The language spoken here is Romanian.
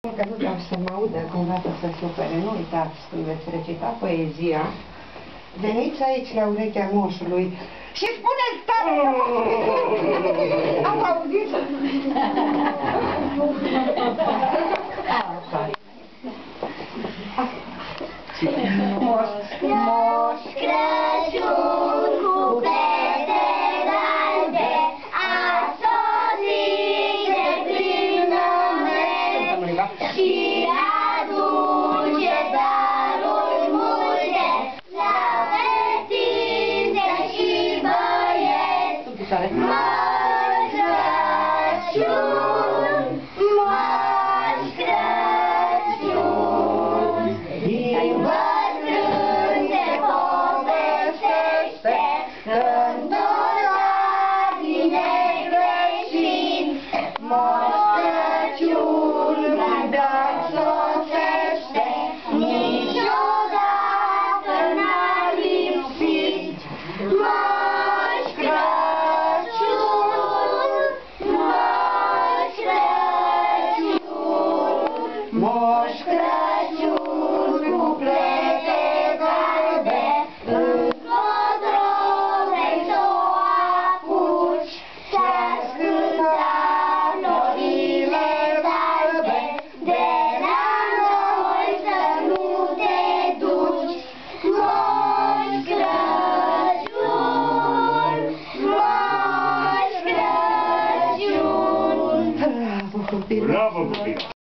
Că nu vreau să mă audă cumva să se supere, nu uitați când veți recita poezia, veniți aici la urechea moșului și spuneți tare! Am auzit? Moș Crăciun cu petele albe a sosit de plină și